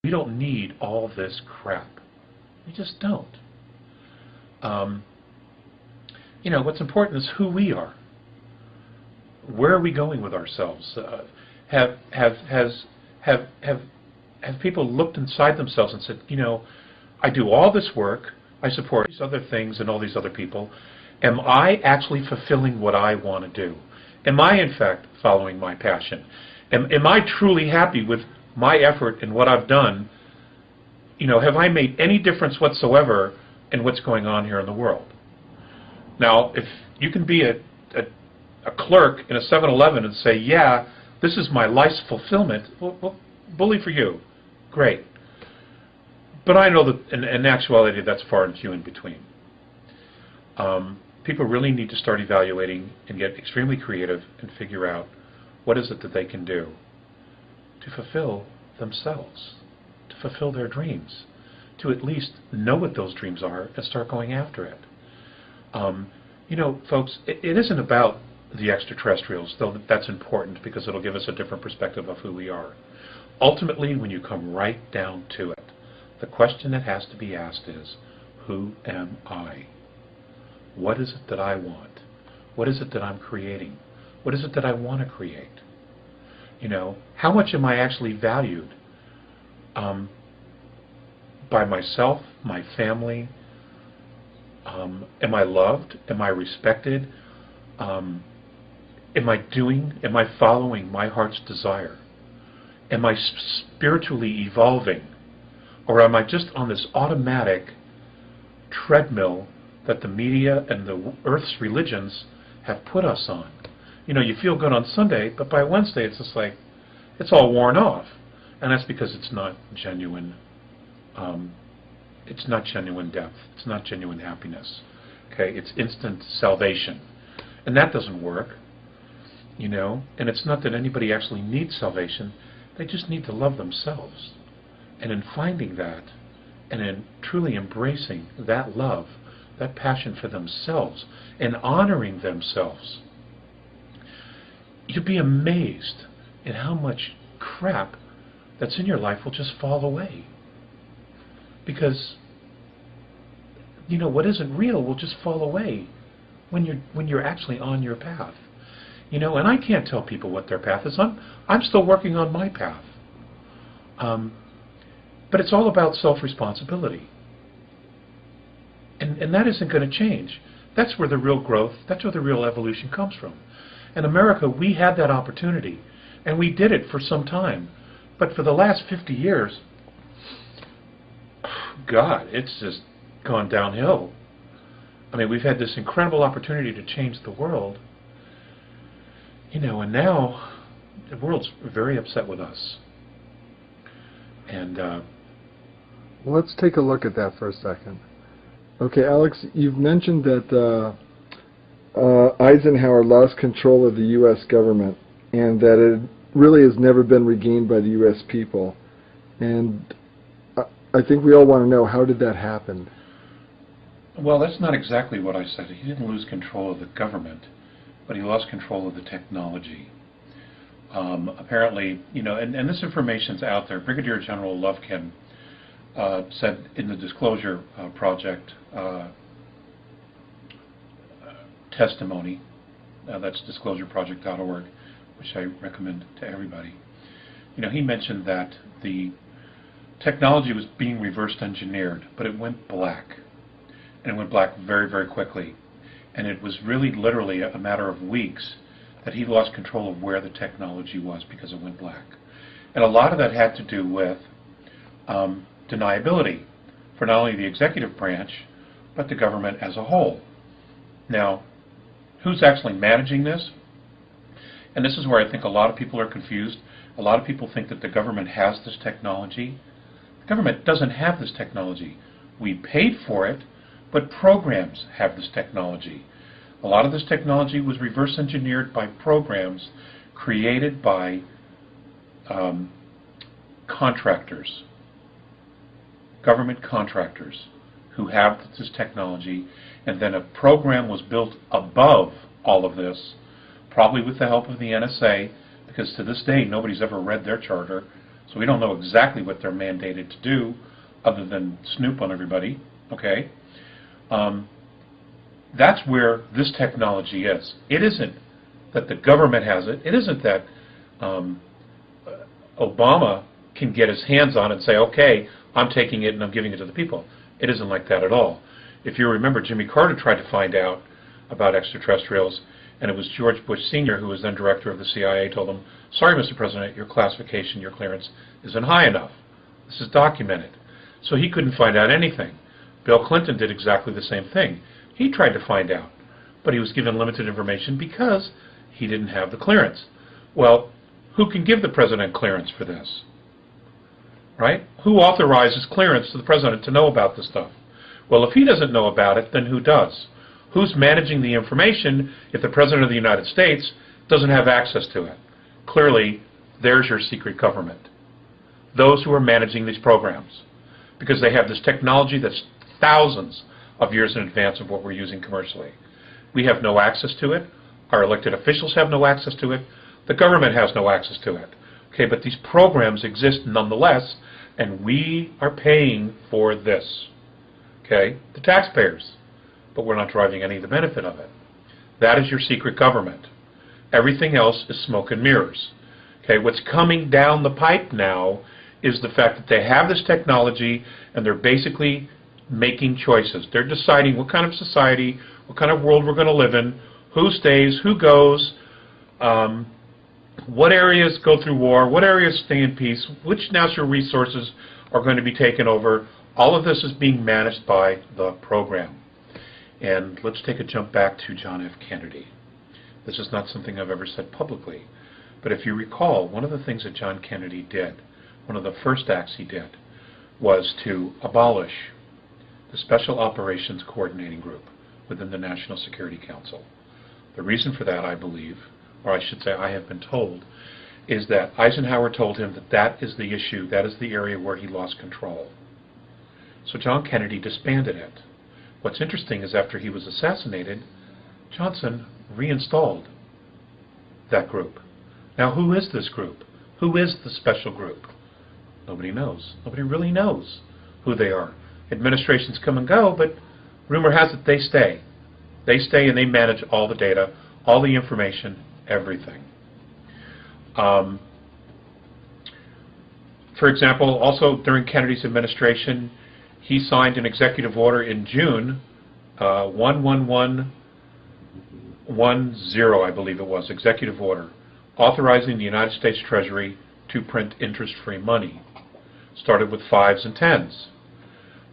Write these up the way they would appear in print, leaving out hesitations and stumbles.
We don't need all this crap. We just don't. What's important is who we are. Where are we going with ourselves? Have people looked inside themselves and said, I do all this work, I support these other things and all these other people. Am I actually fulfilling what I want to do? Am I, in fact, following my passion? Am I truly happy with my effort and what I've done? Have I made any difference whatsoever in what's going on here in the world? Now, if you can be a clerk in a 7-Eleven and say, yeah, this is my life's fulfillment, well, bully for you. Great. But I know that in actuality that's far and few in between. People really need to start evaluating and get extremely creative and figure out what is it that they can do to fulfill themselves, to fulfill their dreams, to at least know what those dreams are and start going after it. Folks, it isn't about the extraterrestrials, though that's important because it'll give us a different perspective of who we are. Ultimately, when you come right down to it, the question that has to be asked is, who am I? What is it that I want? What is it that I'm creating? What is it that I want to create? How much am I actually valued by myself, my family? Am I loved? Am I respected? Am I following my heart's desire? Am I spiritually evolving? Or am I just on this automatic treadmill that the media and the Earth's religions have put us on? You feel good on Sunday, but by Wednesday it's just like, it's all worn off. And that's because it's not genuine. It's not genuine depth. It's not genuine happiness. Okay, it's instant salvation. And that doesn't work. And it's not that anybody actually needs salvation. They just need to love themselves. And in finding that, and in truly embracing that love, that passion for themselves, and honoring themselves, you'd be amazed at how much crap that's in your life will just fall away. Because, what isn't real will just fall away when you're actually on your path. And I can't tell people what their path is. I'm still working on my path. But it's all about self-responsibility. And that isn't going to change. That's where the real growth, that's where the real evolution comes from. In America, we had that opportunity, and we did it for some time. But for the last 50 years, God, it's just gone downhill. I mean, we've had this incredible opportunity to change the world, and now the world's very upset with us. And let's take a look at that for a second. Okay, Alex, you've mentioned that Eisenhower lost control of the U.S. government and that it really has never been regained by the U.S. people. And I think we all want to know, how did that happen? Well, that's not exactly what I said. He didn't lose control of the government, but he lost control of the technology. Apparently, and this information's out there. Brigadier General Lufkin said in the Disclosure Project testimony, that's disclosureproject.org, which I recommend to everybody. He mentioned that the technology was being reverse engineered, but it went black. And it went black very, very quickly. And it was really literally a matter of weeks that he lost control of where the technology was because it went black. And a lot of that had to do with deniability for not only the executive branch, but the government as a whole. Now, who's actually managing this? And this is where I think a lot of people are confused. A lot of people think that the government has this technology. The government doesn't have this technology. We paid for it, but programs have this technology. A lot of this technology was reverse engineered by programs created by contractors, government contractors who have this technology, and then a program was built above all of this, probably with the help of the NSA, because to this day nobody's ever read their charter, So we don't know exactly what they're mandated to do other than snoop on everybody, okay? That's where this technology is. It isn't that the government has it. It isn't that Obama can get his hands on it and say, okay, I'm taking it and I'm giving it to the people. It isn't like that at all. If you remember, Jimmy Carter tried to find out about extraterrestrials, and it was George Bush Sr., who was then director of the CIA, told him, sorry, Mr. President, your classification, your clearance isn't high enough. This is documented. So he couldn't find out anything. Bill Clinton did exactly the same thing. He tried to find out, but he was given limited information because he didn't have the clearance. Well, who can give the president clearance for this? Right? Who authorizes clearance to the president to know about this stuff? Well, if he doesn't know about it, then who does? Who's managing the information if the President of the United States doesn't have access to it? Clearly, there's your secret government. Those who are managing these programs. Because they have this technology that's thousands of years in advance of what we're using commercially. We have no access to it. Our elected officials have no access to it. The government has no access to it. Okay, but these programs exist nonetheless, and we are paying for this. Okay, the taxpayers. But we're not deriving any of the benefit of it. That is your secret government. Everything else is smoke and mirrors. Okay, what's coming down the pipe now is the fact that they have this technology and they're basically making choices. They're deciding what kind of society, what kind of world we're going to live in, who stays, who goes, what areas go through war, what areas stay in peace, which natural resources are going to be taken over. All of this is being managed by the program. And let's take a jump back to John F. Kennedy. This is not something I've ever said publicly, but if you recall, one of the things that John Kennedy did, one of the first acts he did, was to abolish the Special Operations Coordinating Group within the National Security Council. The reason for that, I believe, or I should say I have been told, is that Eisenhower told him that that is the issue, that is the area where he lost control. So John Kennedy disbanded it. What's interesting is after he was assassinated, Johnson reinstalled that group. Now, who is this group? Who is the special group? Nobody knows. Nobody really knows who they are. Administrations come and go, but rumor has it they stay. They stay and they manage all the data, all the information, everything. For example, also during Kennedy's administration, he signed an executive order in June, 11110, I believe it was, executive order, authorizing the United States Treasury to print interest-free money. Started with 5s and 10s.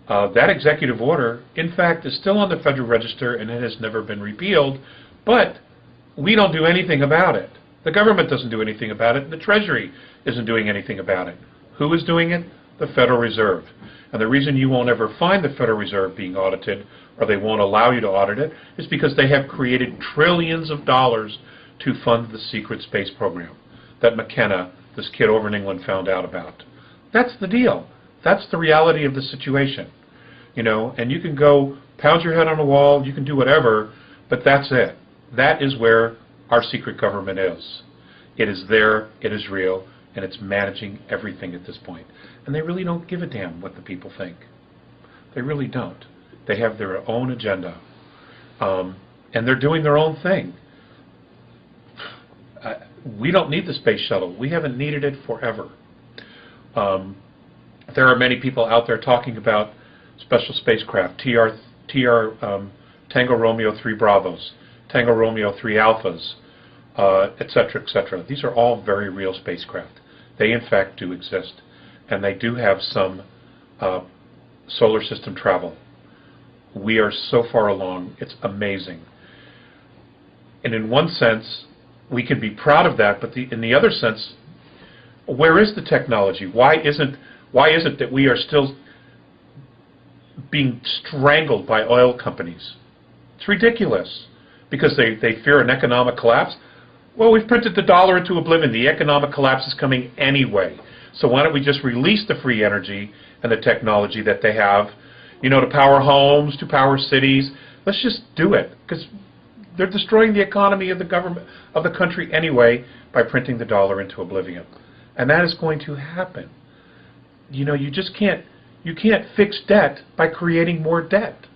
That executive order, in fact, is still on the Federal Register and it has never been repealed, but we don't do anything about it. The government doesn't do anything about it, and the Treasury isn't doing anything about it. Who is doing it? The Federal Reserve. And the reason you won't ever find the Federal Reserve being audited, or they won't allow you to audit it, is because they have created trillions of dollars to fund the secret space program that McKenna, this kid over in England, found out about. That's the deal. That's the reality of the situation. You know, and you can go pound your head on a wall, you can do whatever, but that's it. That is where our secret government is. It is there, it is real, and it's managing everything at this point. And they really don't give a damn what the people think. They really don't. They have their own agenda. And they're doing their own thing. We don't need the space shuttle. We haven't needed it forever. There are many people out there talking about special spacecraft, Tango Romeo 3 Bravos, Tango Romeo 3 Alphas, etc., etc. These are all very real spacecraft. They, in fact, do exist. And they do have some solar system travel. We are so far along, it's amazing. And in one sense, we can be proud of that, but in the other sense, where is the technology? Why isn't that we are still being strangled by oil companies? It's ridiculous. Because they fear an economic collapse. Well, we've printed the dollar into oblivion. The economic collapse is coming anyway. So why don't we just release the free energy and the technology that they have, you know, to power homes, to power cities. Let's just do it, because they're destroying the economy of the government, of the country anyway, by printing the dollar into oblivion. and that is going to happen. You know, you just can't fix debt by creating more debt.